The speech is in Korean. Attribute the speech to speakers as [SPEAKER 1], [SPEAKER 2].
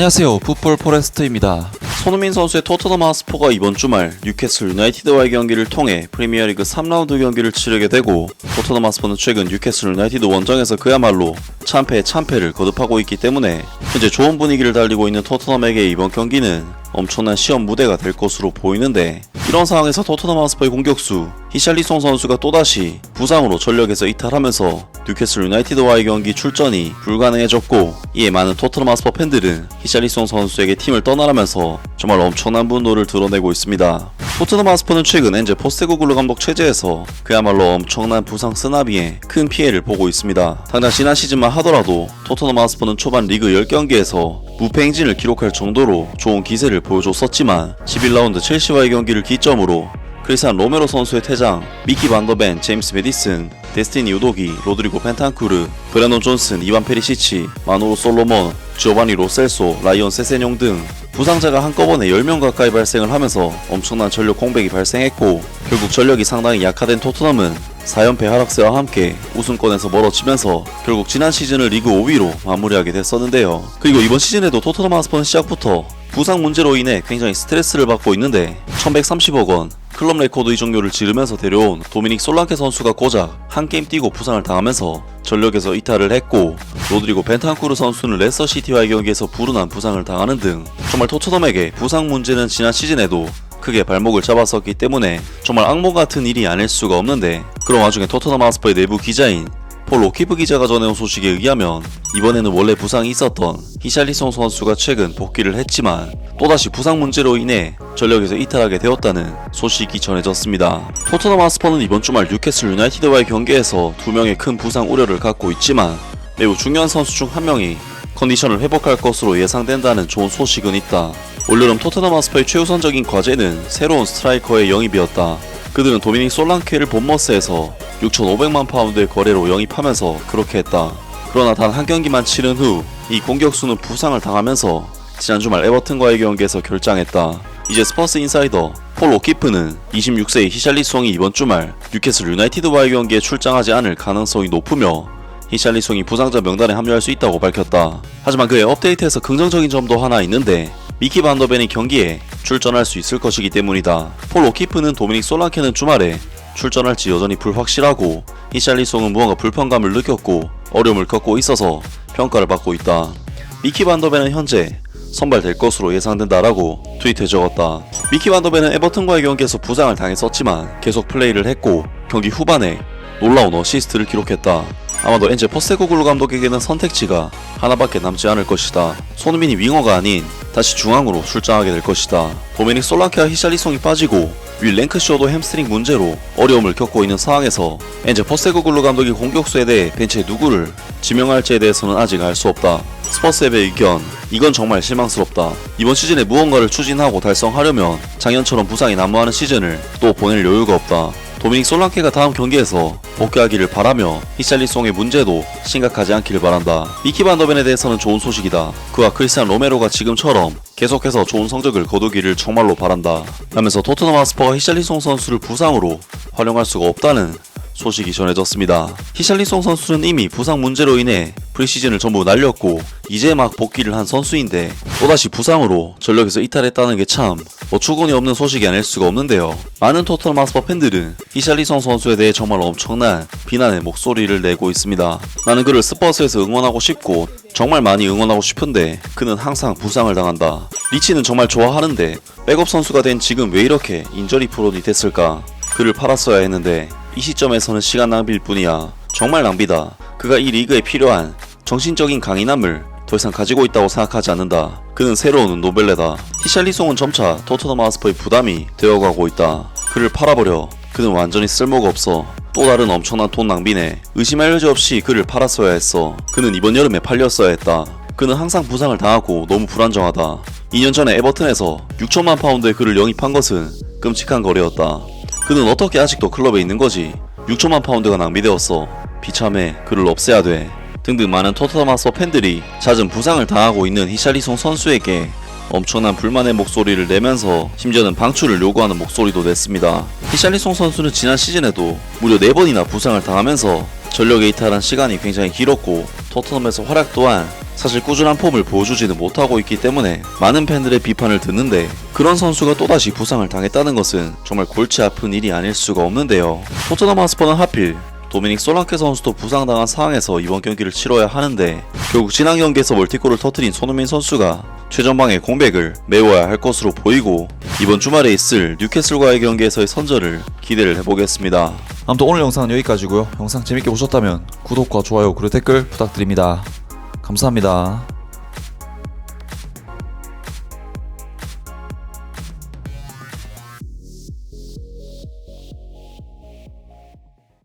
[SPEAKER 1] 안녕하세요, 풋볼 포레스트입니다. 손흥민 선수의 토트넘 하스퍼가 이번 주말 뉴캐슬 유나이티드와의 경기를 통해 프리미어리그 3라운드 경기를 치르게 되고, 토트넘 하스퍼는 최근 뉴캐슬 유나이티드 원정에서 그야말로 참패에 참패를 거듭하고 있기 때문에 현재 좋은 분위기를 달리고 있는 토트넘에게 이번 경기는 엄청난 시험 무대가 될 것으로 보이는데, 이런 상황에서 토트넘 하스퍼의 공격수 히샬리송 선수가 또다시 부상으로 전력에서 이탈하면서 뉴캐슬 유나이티드와의 경기 출전이 불가능해졌고, 이에 많은 토트넘 하스퍼 팬들은 히샬리송 선수에게 팀을 떠나라면서 정말 엄청난 분노를 드러내고 있습니다. 토트넘 하스퍼는 최근 엔제 포스테코글루 감독 체제에서 그야말로 엄청난 부상 쓰나미에 큰 피해를 보고 있습니다. 당장 지난 시즌만 하더라도 토트넘 하스퍼는 초반 리그 10경기에서 무패 행진을 기록할 정도로 좋은 기세를 보여줬었지만, 11라운드 첼시와의 경기를 기점으로 크리스찬 로메로 선수의 퇴장, 미키 반더벤, 제임스 메디슨, 데스티니 우도기, 로드리고 펜탄쿠르, 브레논 존슨, 이반 페리시치, 마노로 솔로몬, 지오바니 로셀소, 라이온 세세뇽 등 부상자가 한꺼번에 10명 가까이 발생을 하면서 엄청난 전력 공백이 발생했고, 결국 전력이 상당히 약화된 토트넘은 4연패 하락세와 함께 우승권에서 멀어지면서 결국 지난 시즌을 리그 5위로 마무리하게 됐었는데요. 그리고 이번 시즌에도 토트넘 하스퍼는 시작부터 부상 문제로 인해 굉장히 스트레스를 받고 있는데, 1130억 원 클럽 레코드 이적료를 지르면서 데려온 도미닉 솔랑케 선수가 고작 한 게임 뛰고 부상을 당하면서 전력에서 이탈을 했고, 로드리고 벤탄쿠르 선수는 레스터시티와의 경기에서 불운한 부상을 당하는 등 정말 토트넘에게 부상 문제는 지난 시즌에도 크게 발목을 잡았었기 때문에 정말 악몽 같은 일이 아닐 수가 없는데, 그런 와중에 토트넘 하스퍼의 내부 기자인 폴 오키프 기자가 전해온 소식에 의하면 이번에는 원래 부상이 있었던 히샬리송 선수가 최근 복귀를 했지만 또다시 부상 문제로 인해 전력에서 이탈하게 되었다는 소식이 전해졌습니다. 토트넘 하스퍼는 이번 주말 뉴캐슬 유나이티드와의 경기에서 2명의 큰 부상 우려를 갖고 있지만, 매우 중요한 선수 중 한 명이 컨디션을 회복할 것으로 예상된다는 좋은 소식은 있다. 올여름 토트넘 하스퍼의 최우선적인 과제는 새로운 스트라이커의 영입이었다. 그들은 도미닉 솔랑케를 본머스에서 6,500만 파운드의 거래로 영입하면서 그렇게 했다. 그러나 단 한 경기만 치른 후 이 공격수는 부상을 당하면서 지난 주말 에버튼과의 경기에서 결장했다. 이제 스퍼스 인사이더 폴 오키프는 26세의 히샬리송이 이번 주말 뉴캐슬 유나이티드와의 경기에 출장하지 않을 가능성이 높으며, 히샬리송이 부상자 명단에 합류할 수 있다고 밝혔다. 하지만 그의 업데이트에서 긍정적인 점도 하나 있는데, 미키 반더벤이 경기에 출전할 수 있을 것이기 때문이다. 폴 오키프는 도미닉 솔랑케는 주말에 출전할지 여전히 불확실하고, 히샬리송은 무언가 불편감을 느꼈고 어려움을 겪고 있어서 평가를 받고 있다. 미키 반더벤은 현재 선발될 것으로 예상된다라고 트위터에 적었다. 미키 반더벤은 에버튼과의 경기에서 부상을 당했었지만 계속 플레이를 했고, 경기 후반에 놀라운 어시스트를 기록했다. 아마도 엔제 포스테코글루 감독에게는 선택지가 하나밖에 남지 않을 것이다. 손흥민이 윙어가 아닌 다시 중앙으로 출장하게 될 것이다. 도미닉 솔랑케와 히샬리송이 빠지고 윌 랭크쇼도 햄스트링 문제로 어려움을 겪고 있는 상황에서 엔제 포스테코글루 감독이 공격수에 대해 벤치에 누구를 지명할지에 대해서는 아직 알 수 없다. 스퍼스앱의 의견, 이건 정말 실망스럽다. 이번 시즌에 무언가를 추진하고 달성하려면 작년처럼 부상이 난무하는 시즌을 또 보낼 여유가 없다. 도미닉 솔랑케가 다음 경기에서 복귀하기를 바라며 히샬리송의 문제도 심각하지 않기를 바란다. 미키 반더벤에 대해서는 좋은 소식이다. 그와 크리스찬 로메로가 지금처럼 계속해서 좋은 성적을 거두기를 정말로 바란다 라면서 토트넘 하스퍼가 히샬리송 선수를 부상으로 활용할 수가 없다는 소식이 전해졌습니다. 히샬리송 선수는 이미 부상 문제로 인해 프리시즌을 전부 날렸고 이제 막 복귀를 한 선수인데, 또다시 부상으로 전력에서 이탈했다는 게 참 어처구니 없는 소식이 아닐 수가 없는데요. 많은 토트넘 하스퍼 팬들은 히샬리송 선수에 대해 정말 엄청난 비난의 목소리를 내고 있습니다. 나는 그를 스퍼스에서 응원하고 싶고 정말 많이 응원하고 싶은데 그는 항상 부상을 당한다. 리치는 정말 좋아하는데 백업 선수가 된 지금 왜 이렇게 인저리 프론이 됐을까? 그를 팔았어야 했는데 이 시점에서는 시간 낭비일 뿐이야. 정말 낭비다. 그가 이 리그에 필요한 정신적인 강인함을 더 이상 가지고 있다고 생각하지 않는다. 그는 새로운 노벨레다. 히샬리송은 점차 토트넘 하스퍼의 부담이 되어가고 있다. 그를 팔아버려. 그는 완전히 쓸모가 없어. 또 다른 엄청난 돈 낭비네. 의심할 여지 없이 그를 팔았어야 했어. 그는 이번 여름에 팔렸어야 했다. 그는 항상 부상을 당하고 너무 불안정하다. 2년 전에 에버튼에서 6천만 파운드의 그를 영입한 것은 끔찍한 거래였다. 그는 어떻게 아직도 클럽에 있는 거지? 6천만 파운드가 낭비되었어. 비참해. 그를 없애야 돼. 등등 많은 토트넘 하스퍼 팬들이 잦은 부상을 당하고 있는 히샬리송 선수에게 엄청난 불만의 목소리를 내면서 심지어는 방출을 요구하는 목소리도 냈습니다. 히샬리송 선수는 지난 시즌에도 무려 4번이나 부상을 당하면서 전력에 이탈한 시간이 굉장히 길었고, 토트넘에서 활약 또한 사실 꾸준한 폼을 보여주지는 못하고 있기 때문에 많은 팬들의 비판을 듣는데, 그런 선수가 또다시 부상을 당했다는 것은 정말 골치 아픈 일이 아닐 수가 없는데요. 토트넘 하스퍼는 하필 도미닉 솔랑케 선수도 부상당한 상황에서 이번 경기를 치러야 하는데, 결국 지난 경기에서 멀티골을 터뜨린 손흥민 선수가 최전방의 공백을 메워야 할 것으로 보이고, 이번 주말에 있을 뉴캐슬과의 경기에서의 선전을 기대를 해보겠습니다.
[SPEAKER 2] 아무튼 오늘 영상은 여기까지고요. 영상 재밌게 보셨다면 구독과 좋아요 그리고 댓글 부탁드립니다. 감사합니다.